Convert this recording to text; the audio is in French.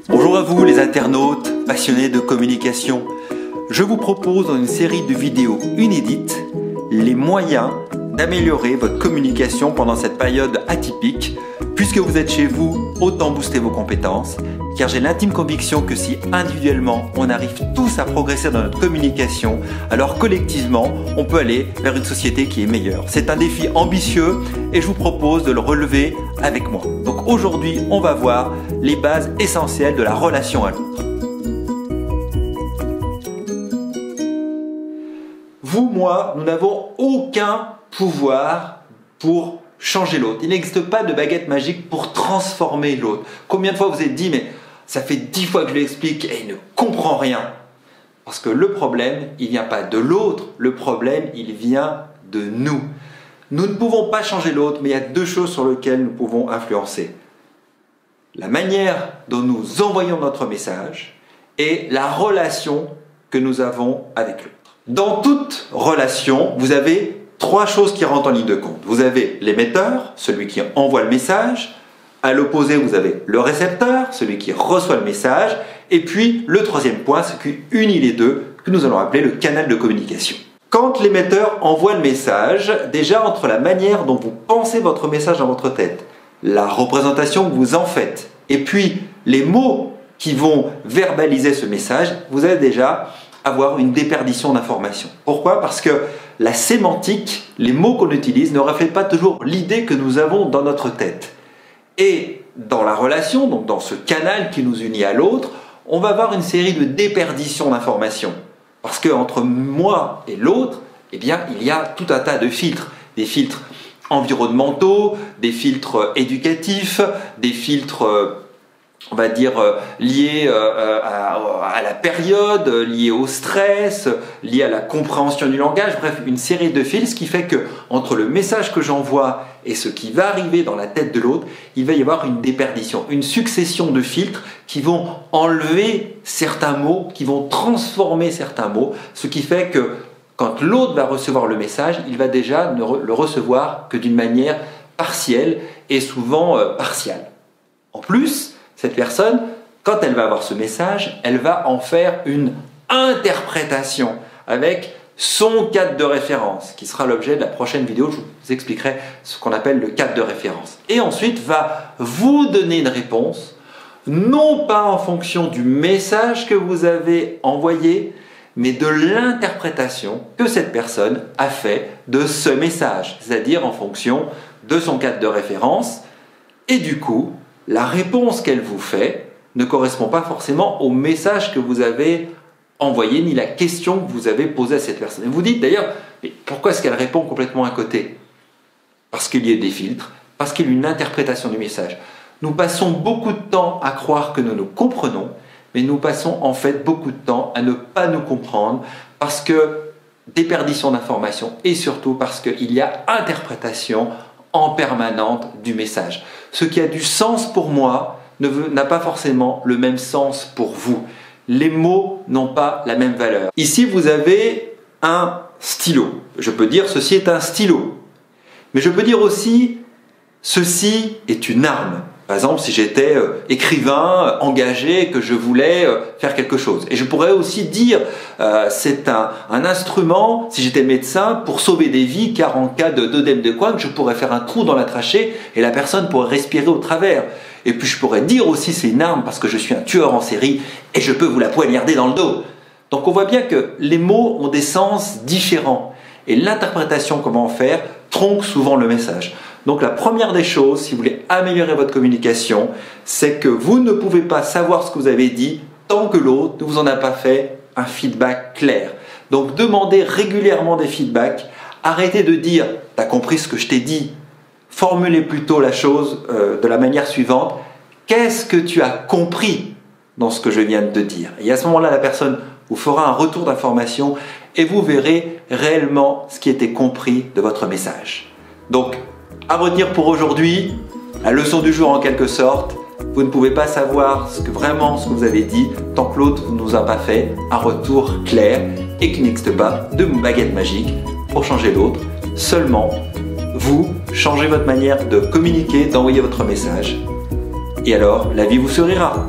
Bonjour à vous les internautes passionnés de communication. Je vous propose dans une série de vidéos inédites les moyens d'améliorer votre communication pendant cette période atypique. Puisque vous êtes chez vous, autant booster vos compétences, car j'ai l'intime conviction que si individuellement on arrive tous à progresser dans notre communication, alors collectivement on peut aller vers une société qui est meilleure. C'est un défi ambitieux et je vous propose de le relever avec moi. Donc aujourd'hui on va voir les bases essentielles de la relation à l'autre. Vous, moi, nous n'avons aucun pouvoir pour changer l'autre. Il n'existe pas de baguette magique pour transformer l'autre. Combien de fois vous êtes dit, mais ça fait 10 fois que je lui explique et il ne comprend rien. Parce que le problème, il ne vient pas de l'autre, le problème, il vient de nous. Nous ne pouvons pas changer l'autre, mais il y a deux choses sur lesquelles nous pouvons influencer. La manière dont nous envoyons notre message et la relation que nous avons avec l'autre. Dans toute relation, vous avez trois choses qui rentrent en ligne de compte. Vous avez l'émetteur, celui qui envoie le message. À l'opposé, vous avez le récepteur, celui qui reçoit le message. Et puis, le troisième point, ce qui unit les deux, que nous allons appeler le canal de communication. Quand l'émetteur envoie le message, déjà entre la manière dont vous pensez votre message dans votre tête, la représentation que vous en faites, et puis les mots qui vont verbaliser ce message, vous allez déjà avoir une déperdition d'informations. Pourquoi? Parce que la sémantique, les mots qu'on utilise, ne reflètent pas toujours l'idée que nous avons dans notre tête. Et dans la relation, donc dans ce canal qui nous unit à l'autre, on va avoir une série de déperditions d'informations. Parce qu'entre moi et l'autre, eh bien, il y a tout un tas de filtres. Des filtres environnementaux, des filtres éducatifs, des filtres on va dire liés à la période, liés au stress, liés à la compréhension du langage, bref, une série de fils, ce qui fait que entre le message que j'envoie et ce qui va arriver dans la tête de l'autre, il va y avoir une déperdition, une succession de filtres qui vont enlever certains mots, qui vont transformer certains mots, ce qui fait que quand l'autre va recevoir le message, il va déjà ne le recevoir que d'une manière partielle et souvent partiale. En plus, cette personne, quand elle va avoir ce message, elle va en faire une interprétation avec son cadre de référence, qui sera l'objet de la prochaine vidéo. Je vous expliquerai ce qu'on appelle le cadre de référence. Et ensuite, va vous donner une réponse, non pas en fonction du message que vous avez envoyé, mais de l'interprétation que cette personne a fait de ce message, c'est-à-dire en fonction de son cadre de référence. Et du coup, la réponse qu'elle vous fait ne correspond pas forcément au message que vous avez envoyé, ni la question que vous avez posée à cette personne. Et vous dites d'ailleurs, mais pourquoi est-ce qu'elle répond complètement à côté? Parce qu'il y a des filtres, parce qu'il y a une interprétation du message. Nous passons beaucoup de temps à croire que nous nous comprenons, mais nous passons en fait beaucoup de temps à ne pas nous comprendre, parce que déperdition d'informations et surtout parce qu'il y a interprétation en permanente du message. Ce qui a du sens pour moi n'a pas forcément le même sens pour vous. Les mots n'ont pas la même valeur. Ici, vous avez un stylo. Je peux dire ceci est un stylo. Mais je peux dire aussi ceci est une arme. Par exemple, si j'étais écrivain, engagé, et que je voulais faire quelque chose. Et je pourrais aussi dire c'est un instrument, si j'étais médecin, pour sauver des vies, car en cas d'œdème de Koch, je pourrais faire un trou dans la trachée et la personne pourrait respirer au travers. Et puis je pourrais dire aussi c'est une arme parce que je suis un tueur en série et je peux vous la poignarder dans le dos. Donc on voit bien que les mots ont des sens différents. Et l'interprétation, comment en faire, tronque souvent le message. Donc la première des choses, si vous voulez améliorer votre communication, c'est que vous ne pouvez pas savoir ce que vous avez dit tant que l'autre ne vous en a pas fait un feedback clair. Donc demandez régulièrement des feedbacks. Arrêtez de dire « t'as compris ce que je t'ai dit ». Formulez plutôt la chose de la manière suivante. Qu'est-ce que tu as compris dans ce que je viens de te dire? Et à ce moment-là, la personne vous fera un retour d'information et vous verrez réellement ce qui était compris de votre message. Donc, à retenir pour aujourd'hui, la leçon du jour en quelque sorte, vous ne pouvez pas savoir ce que vous avez dit tant que l'autre ne nous a pas fait un retour clair et qu'il n'existe pas de baguette magique pour changer l'autre. Seulement, vous changez votre manière de communiquer, d'envoyer votre message et alors la vie vous sourira.